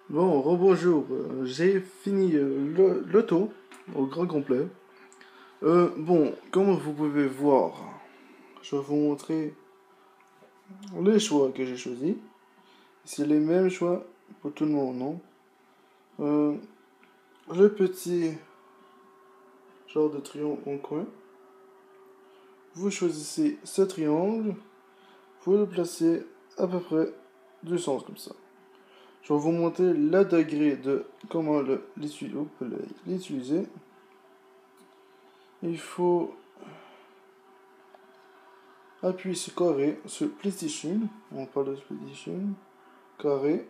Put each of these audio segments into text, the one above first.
Bon, rebonjour. J'ai fini l'auto au grand complet. Bon, comme vous pouvez voir, je vais vous montrer les choix que j'ai choisis. C'est les mêmes choix pour tout le monde, non? Euh, le petit genre de triangle en coin. Vous choisissez ce triangle. Vous le placez à peu près du sens comme ça. Je vais vous montrer le degré de comment l'utiliser. Il faut appuyer sur carré sur PlayStation. On parle de PlayStation. Carré.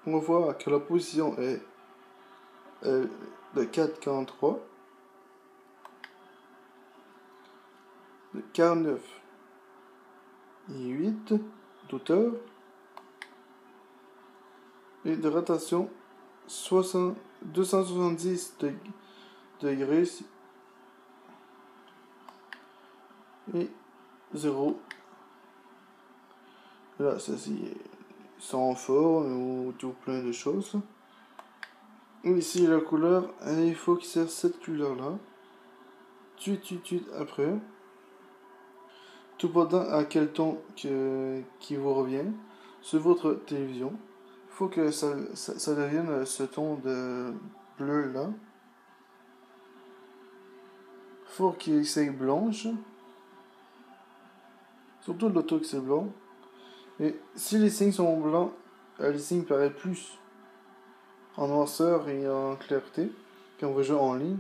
On voit que la position est de 4,43, de 49 et 8 d'auteur et de rotation 270 degrés et 0. Là, ça c'est sans forme ou tout plein de choses. Ici la couleur, il faut qu'il serve cette couleur là. Tuit après. Tout pendant à quel ton qui vous revient sur votre télévision. Il faut que ça devienne ce ton de bleu là. Il faut qu'il soit blanche. Surtout l'auto que c'est blanc. Et si les signes sont blancs, les signes paraissent plus en noirceur et en clarté quand on va jouer en ligne.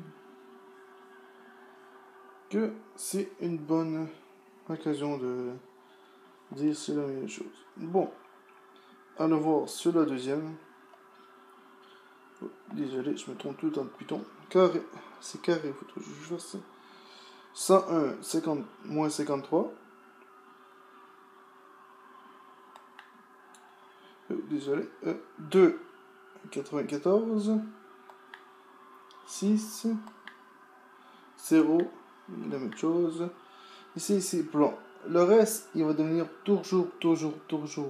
Que c'est une bonne occasion de dire c'est la meilleure chose. Bon, allons voir sur la deuxième. Oh, désolé, je me trompe tout le temps de Python. Carré, c'est carré, il faut toujours que je fasse ça. 101, 50, moins 53. Désolé. 2, 94. 6, 0, la même chose. Ici, c'est blanc. Le reste, il va devenir toujours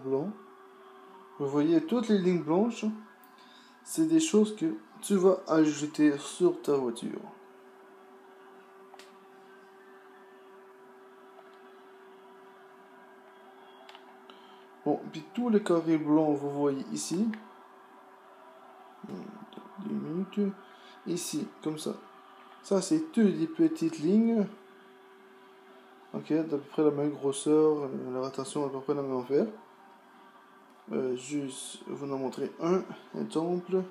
blanc. Vous voyez, toutes les lignes blanches, c'est des choses que tu vas ajouter sur ta voiture. Bon, puis tous les carrés blancs, vous voyez ici. 10 minutes. Ici, comme ça. Ça, c'est toutes des petites lignes. Ok, d'à peu près la même grosseur, la rotation à peu près la même affaire. Juste vous en montrer un exemple.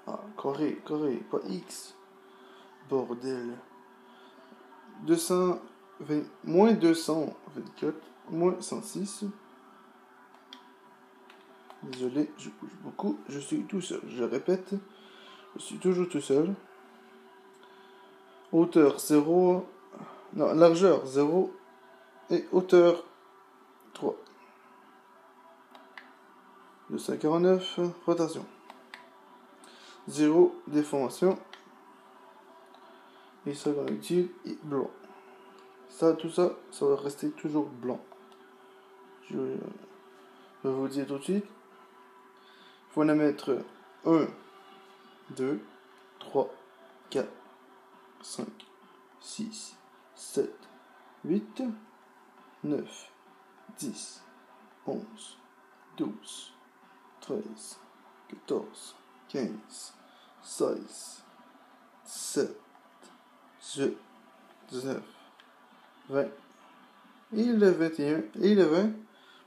Ah, carré, pas X. Bordel. 220, moins 224, moins 106. Désolé, je bouge beaucoup. Je suis tout seul. Je répète, je suis toujours tout seul. Hauteur 0. Non, largeur 0. Et hauteur 3. 249. Rotation. 0. Déformation. Et ça, dans l'utile, est blanc. Ça, tout ça, ça va rester toujours blanc. Je vais vous le dire tout de suite. Il faut en mettre 1, 2, 3, 4, 5, 6, 7, 8, 9, 10, 11, 12, 13, 14, 15, 16, 17, 18, 19, 20, et le 21, et le 20,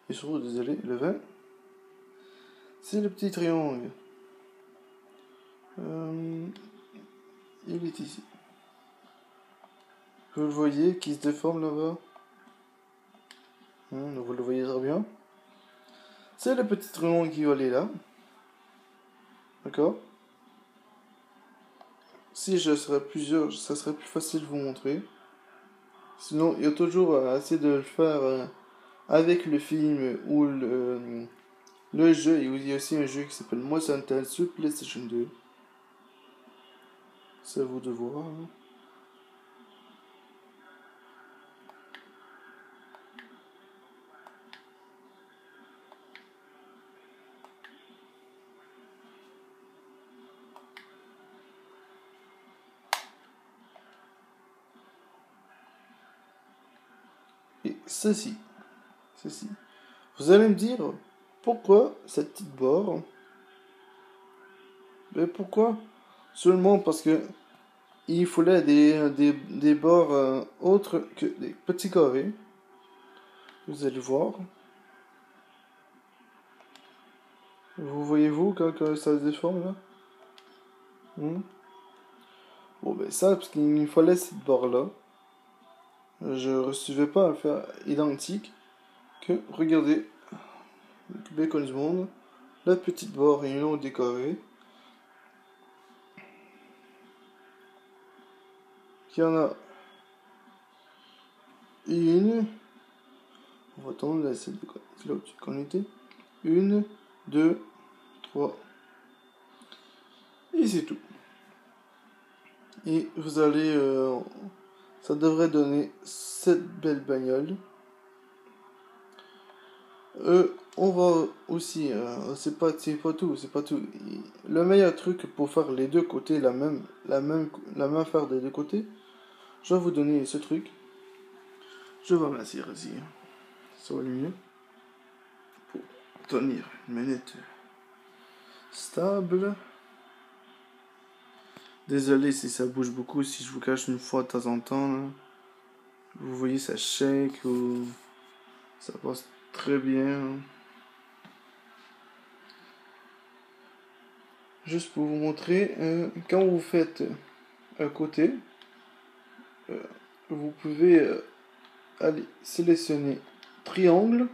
et surtout, désolé, le 20, c'est le petit triangle. Il est ici. Vous le voyez qui se déforme là-bas. Vous le voyez très bien. C'est le petit triangle qui va aller là. D'accord? Si je serais plusieurs, ça serait plus facile de vous montrer. Sinon, il y a toujours assez de le faire avec le film ou le jeu. Il y a aussi un jeu qui s'appelle Mosantal sur PlayStation 2. C'est à vous de voir. et ceci. Vous allez me dire pourquoi cette petite barre? Mais pourquoi? Seulement parce que il fallait des bords autres que des petits carrés. Vous allez voir. Vous voyez-vous quand ça se déforme là? Bon ben ça, parce qu'il me fallait cette barre-là. Je ne recevais pas à faire identique que, regardez, le bacon du monde, la petite barre et une autre décorée. Il y en a une. On va attendre, là, c'est là où tu connecté. Une, deux, trois. Et c'est tout. Et vous allez. Ça devrait donner cette belle bagnole. On va aussi. C'est pas tout. Le meilleur truc pour faire les deux côtés, la même faire des deux côtés, je vais vous donner ce truc. Je vais m'asseoir ici. Ça va le mieux. Pour tenir une manette stable. Désolé si ça bouge beaucoup, si je vous cache une fois de temps en temps. Là. Vous voyez, ça shake ou ça passe très bien. Juste pour vous montrer, quand vous faites un côté, vous pouvez aller sélectionner triangle,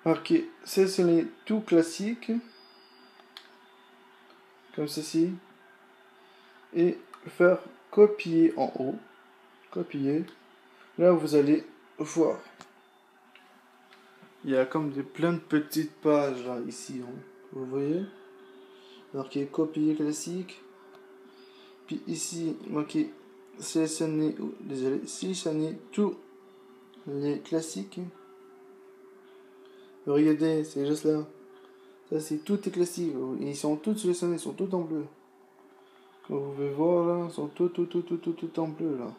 marquer sélectionner tout classique, comme ceci, et faire copier en haut. Copier. Là, vous allez voir. Il y a comme plein de petites pages là, ici. Hein. Vous voyez? Marqué copier classique. Puis ici, marqué sélectionner, sélectionner tous les classiques. Regardez, c'est juste là. Ça, c'est tout est classique. Ils sont tous sélectionnés, ils sont tous en bleu. Comme vous pouvez voir là, ils sont tout en bleu là.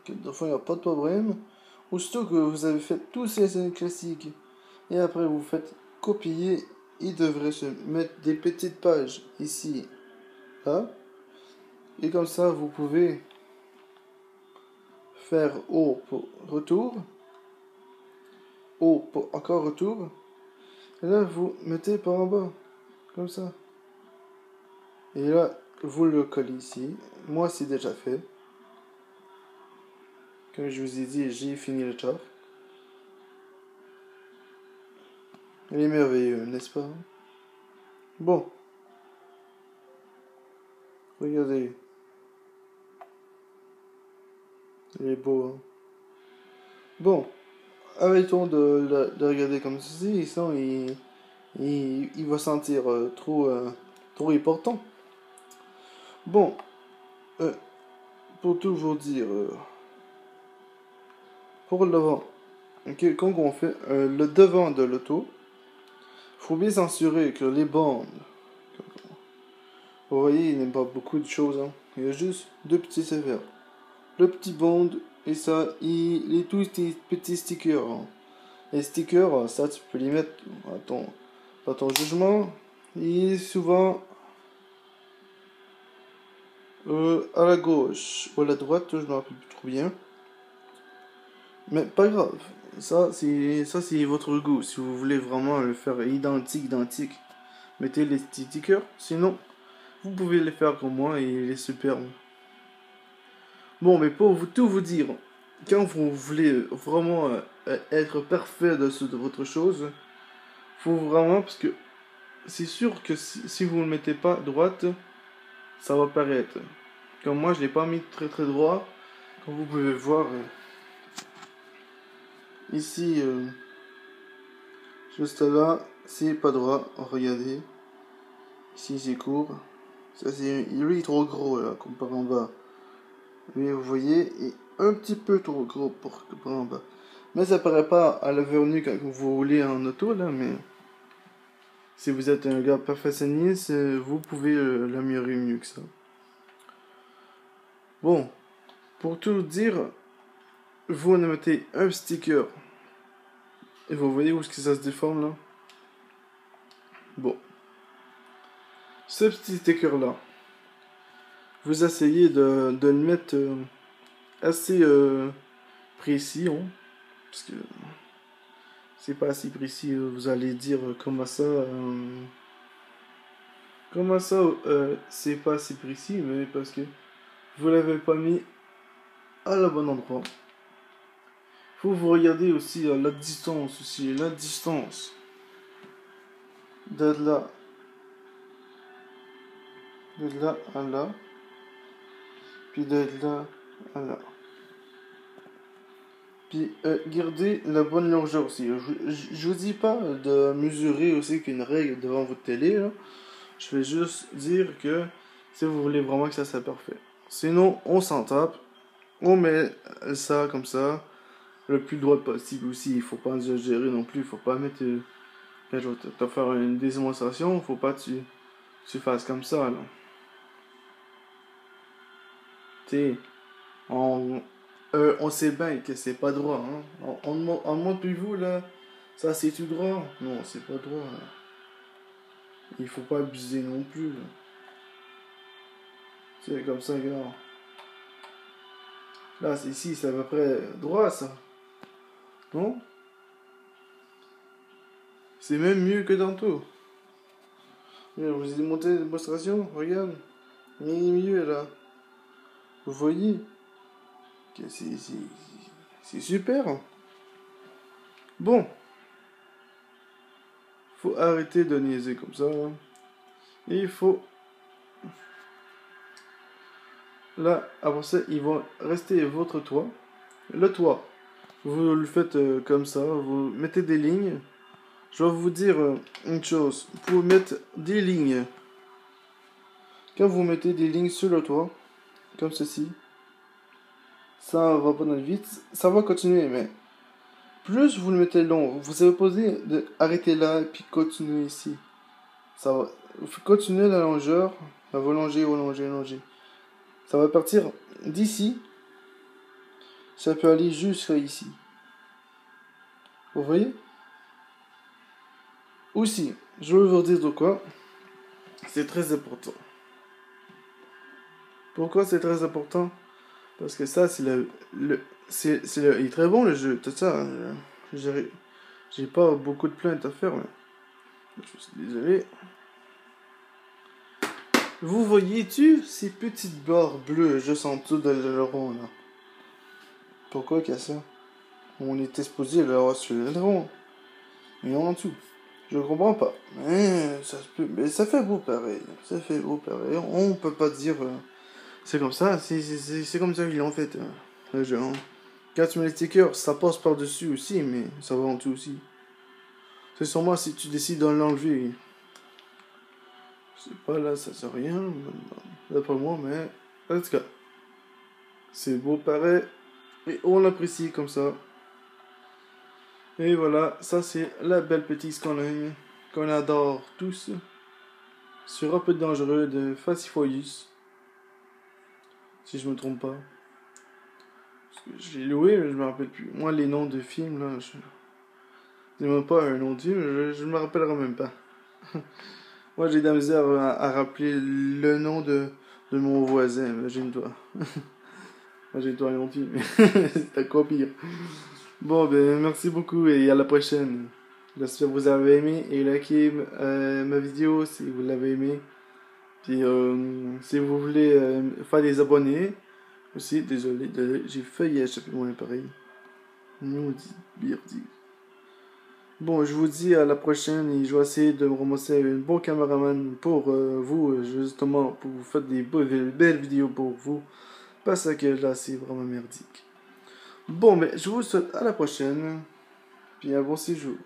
Des fois, il n'y a pas de problème. Aussitôt que vous avez fait tous ces classiques et après vous faites copier, il devrait se mettre des petites pages ici, là. Et comme ça, vous pouvez faire O pour retour, O pour encore retour. Et là, vous mettez par en bas, comme ça. Et là, vous le collez ici. Moi, c'est déjà fait. Comme je vous ai dit, j'ai fini le job. Il est merveilleux, n'est-ce pas? Bon. Regardez. Il est beau, hein? Bon. Arrêtons de regarder comme ceci, sinon il va sentir trop important. Bon. Pour tout vous dire, pour le devant, okay, quand on fait le devant de l'auto, faut bien s'assurer que les bandes, vous voyez, il n'y a pas beaucoup de choses, hein. Il y a juste deux petits affaires. Le petit bond, et ça, il est tous ces petits stickers. Hein. Les stickers, ça, tu peux les mettre dans ton jugement. Il est souvent à la gauche ou à la droite, je ne me rappelle plus trop bien. Mais pas grave. Ça, c'est votre goût. Si vous voulez vraiment le faire identique, mettez les stickers. Sinon, vous pouvez les faire comme moi et il est superbe. Bon, mais pour tout vous dire, quand vous voulez vraiment être parfait de votre chose, faut vraiment, parce que c'est sûr que si vous ne le mettez pas droite, ça va paraître. Comme moi, je l'ai pas mis très très droit. Comme vous pouvez voir ici, juste là, c'est pas droit. Regardez. Ici, c'est court. Ça, lui, il est trop gros là, comparé en bas. Lui, vous voyez, il est un petit peu trop gros pour en bas. Mais ça paraît pas à la venue quand vous roulez en auto là, mais si vous êtes un gars perfectionniste, vous pouvez l'améliorer mieux que ça. Bon, Pour tout dire, vous en mettez un sticker. Et vous voyez où est-ce que ça se déforme là? Bon. Ce petit sticker là, vous essayez de le mettre assez précis, hein, parce que c'est pas assez précis. Vous allez dire comment ça, c'est pas assez précis, mais parce que vous l'avez pas mis à la bon endroit. Faut vous regarder aussi la distance aussi, la distance de là à là, puis de là à là. Puis gardez la bonne largeur aussi. Je vous dis pas de mesurer aussi qu'une règle devant votre télé, là. Je vais juste dire que si vous voulez vraiment que ça soit parfait. Sinon, on s'en tape. On met ça comme ça, le plus droit possible aussi. Il faut pas exagérer non plus. Il faut pas mettre. Quand je vais te faire une démonstration, faut pas que tu fasses comme ça, là. Tu sais, on sait bien que c'est pas droit, hein. En montre plus vous, là. Ça, c'est tout droit? Non, c'est pas droit, là. Il faut pas abuser non plus, là. C'est comme ça, regarde. Là, c'est ici, c'est à peu près droit, ça. Non? C'est même mieux que tantôt. Je vous ai monté une démonstration, regarde. Il est mieux, là. Vous voyez? Que c'est super. Bon. Faut arrêter de niaiser comme ça, hein. Et il faut... Là, après ça, il va rester votre toit. Le toit, vous le faites comme ça. Vous mettez des lignes. Je vais vous dire une chose. Pour mettre des lignes, quand vous mettez des lignes sur le toit, comme ceci, ça va pas dans le vide, ça va continuer, mais plus vous le mettez long, vous avez posé d'arrêter là et puis continuer ici. Ça va continuer la longueur, ça va longer, longer, longer. Ça va partir d'ici, ça peut aller jusqu'à ici. Vous voyez? Aussi, je veux vous dire de quoi. C'est très important. Pourquoi c'est très important? Parce que ça, c'est il est très bon le jeu, tout ça. Hein. J'ai pas beaucoup de plaintes à faire, mais je suis désolé. Vous voyez-tu ces petites barres bleues juste en dessous de l'aileron là? Pourquoi qu'il y a ça? On était supposé l'avoir sur l'aileron, mais en dessous. Je comprends pas. Mais ça fait beau pareil. Ça fait beau pareil. On peut pas dire. C'est comme ça. C'est comme ça qu'ils l'ont fait. Le jeu. Hein. Quand tu mets les stickers, ça passe par-dessus aussi, mais ça va en dessous aussi. C'est sûrement si tu décides de l'enlever. Je sais pas là, ça sert à rien. D'après moi, mais. En tout cas. C'est beau pareil. Et on l'apprécie comme ça. Et voilà, ça c'est la belle petite skyline qu'on adore tous. Sur un peu dangereux de Fast-Furious. Si je me trompe pas. Parce que j'ai loué, mais je me rappelle plus. Moi, les noms de films, là, je n'ai même pas un nom de film, je me rappellerai même pas. Moi, j'ai de la misère à rappeler le nom de mon voisin, imagine-toi. Imagine-toi un nom de film, c'est encore pire. Bon, ben, merci beaucoup et à la prochaine. J'espère que vous avez aimé et likez ma vidéo si vous l'avez aimé. Puis, si vous voulez faire des abonnés, aussi, désolé, j'ai failli échapper mon appareil. Maudit, birdi. Bon, je vous dis à la prochaine et je vais essayer de me ramasser un bon caméraman pour vous, justement, pour vous faire des belles vidéos pour vous. Parce que là, c'est vraiment merdique. Bon, mais je vous souhaite à la prochaine. Puis un bon séjour.